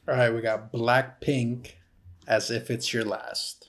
All right, we got Blackpink, As If It's Your Last.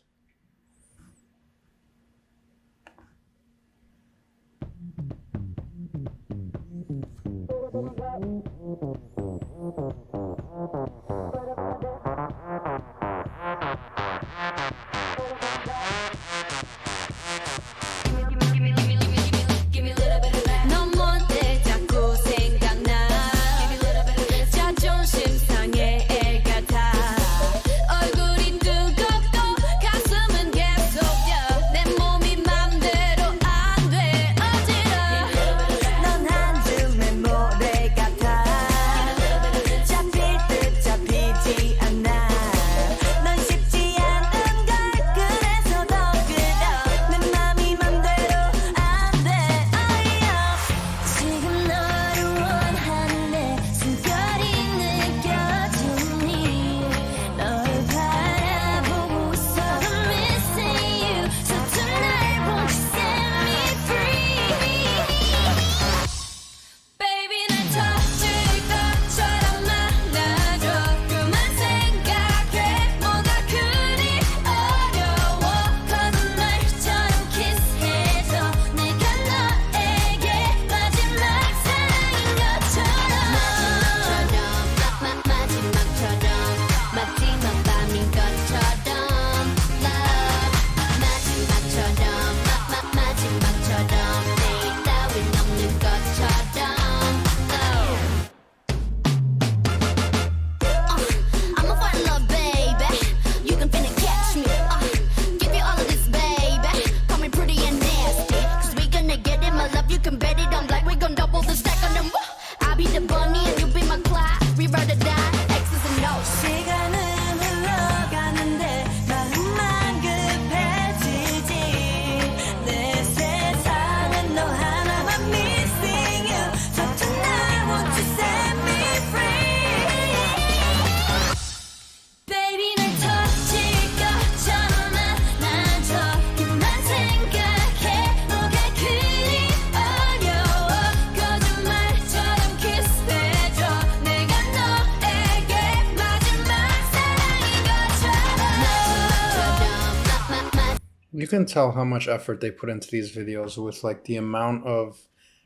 You can tell how much effort they put into these videos with like the amount of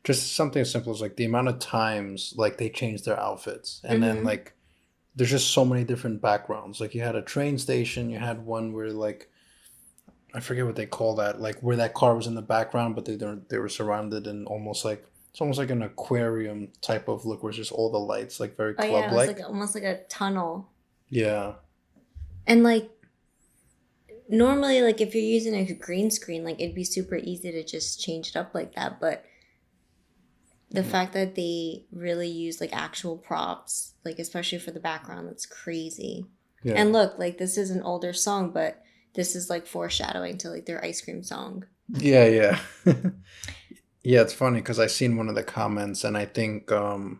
just something as simple as like the amount of times like they change their outfits. And then like there's just so many different backgrounds. Like you had a train station, you had one where like I forget what they call that, like where that car was in the background, but they were surrounded in almost like it's almost like an aquarium type of look where it's just all the lights like very club like. It was like almost like a tunnel. Yeah. And like normally, like, if you're using a green screen, like, it'd be super easy to just change it up like that. But the fact that they really use, like, actual props, like, especially for the background, that's crazy. Yeah. And look, like, this is an older song, but this is, like, foreshadowing to, like, their ice cream song. Yeah, yeah. Yeah, it's funny because I seen one of the comments, and I think the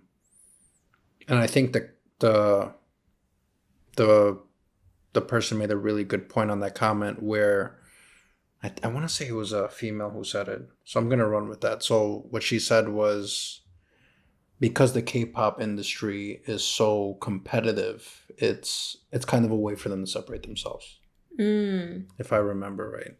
person made a really good point on that comment where I want to say it was a female who said it. So I'm going to run with that. So what she said was because the K-pop industry is so competitive, it's kind of a way for them to separate themselves. If I remember right.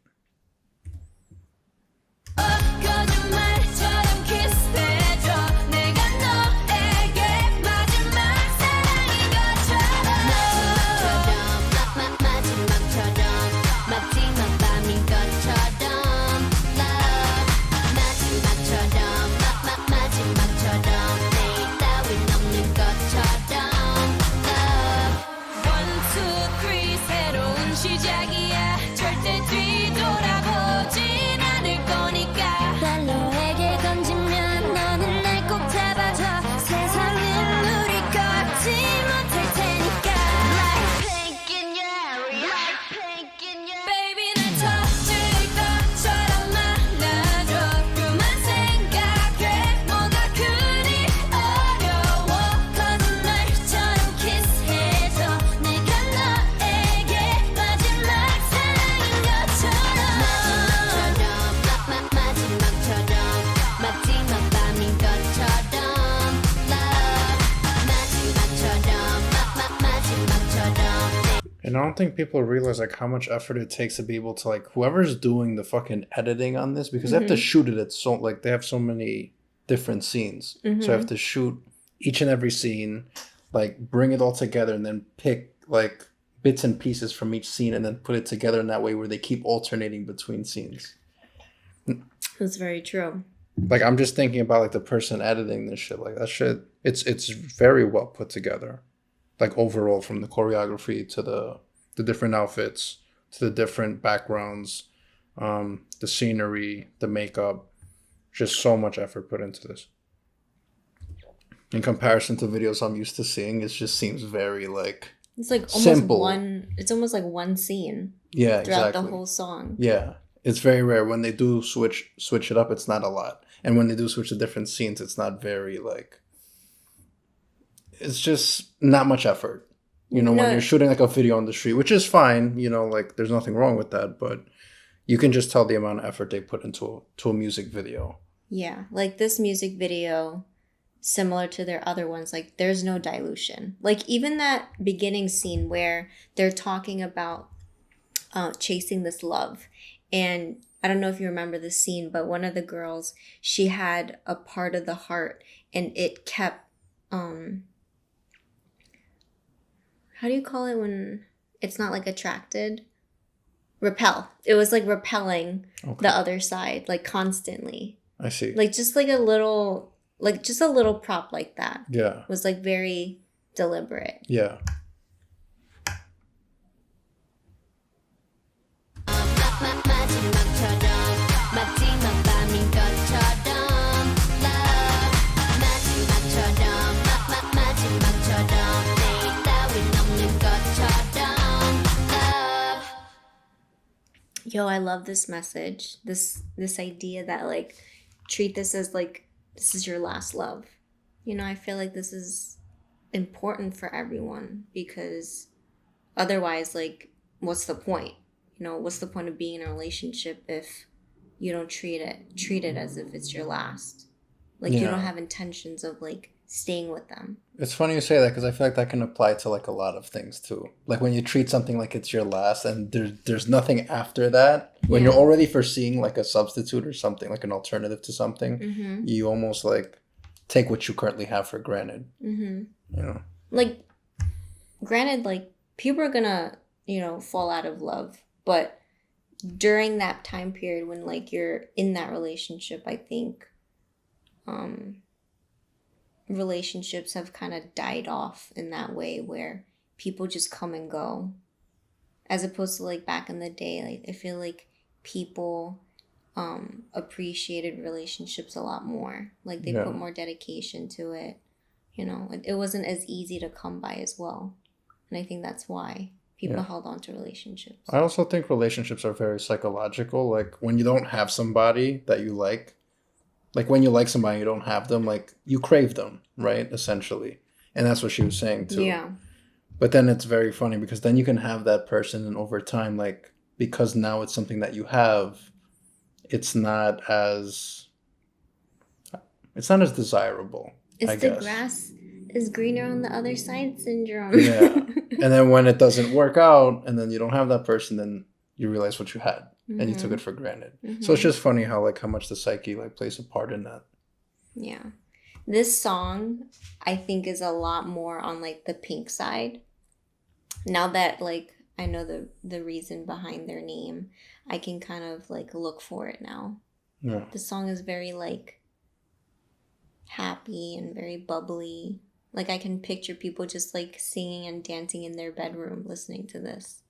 시작이야 절대 뒤돌아보진 않을 거니까 And I don't think people realize like how much effort it takes to be able to like whoever's doing the fucking editing on this, because they have to shoot it at so like they have so many different scenes. So I have to shoot each and every scene, like bring it all together and then pick like bits and pieces from each scene and then put it together in that way where they keep alternating between scenes. That's very true. Like I'm just thinking about like the person editing this shit. Like that shit, it's very well put together. Like overall, from the choreography to the different outfits to the different backgrounds, the scenery, the makeup, just so much effort put into this. In comparison to videos I'm used to seeing, it just seems very like it's like almost simple. It's almost like one scene. Yeah, throughout exactly. the whole song. Yeah, it's very rare when they do switch it up. It's not a lot, and when they do switch to different scenes, it's not very like. It's just not much effort, when you're shooting like a video on the street, which is fine. Like there's nothing wrong with that, but you can just tell the amount of effort they put into a music video. Yeah, like this music video, similar to their other ones, like there's no dilution. Like even that beginning scene where they're talking about chasing this love, and I don't know if you remember the scene, but one of the girls, she had a part of the heart and it kept how do you call it when it's not like attracted? Repel. It was like repelling the other side, like constantly. I see. Like just like a little prop like that. Yeah. Was like very deliberate. Yeah. Yo, I love this message. This idea that like treat this as like this is your last love. I feel like this is important for everyone because otherwise, like, what's the point? What's the point of being in a relationship if you don't treat it as if it's your last? Like, you don't have intentions of like staying with them. It's funny you say that because I feel like that can apply to like a lot of things too. Like when you treat something like it's your last and there's nothing after that, when you're already foreseeing like a substitute or something, like an alternative to something, you almost like take what you currently have for granted. Like, granted, like people are gonna, fall out of love, but during that time period when like you're in that relationship, I think relationships have kind of died off in that way where people just come and go, as opposed to like back in the day. Like I feel like people appreciated relationships a lot more. Like they put more dedication to it. It wasn't as easy to come by as well, and I think that's why people held on to relationships. I also think relationships are very psychological. Like when you don't have somebody that you like when you like somebody, you don't have them, like you crave them, right? Essentially. And that's what she was saying too. Yeah. But then it's very funny because then you can have that person and over time, like, because now it's something that you have, it's not as desirable. It's the grass is greener on the other side syndrome. Yeah. And then when it doesn't work out and then you don't have that person, then you realize what you had. And you took it for granted. So it's just funny how much the psyche like plays a part in that. Yeah. This song, I think, is a lot more on like the Pink side. Now that like I know the reason behind their name, I can kind of like look for it now. Yeah. The song is very like happy and very bubbly. Like I can picture people just like singing and dancing in their bedroom listening to this.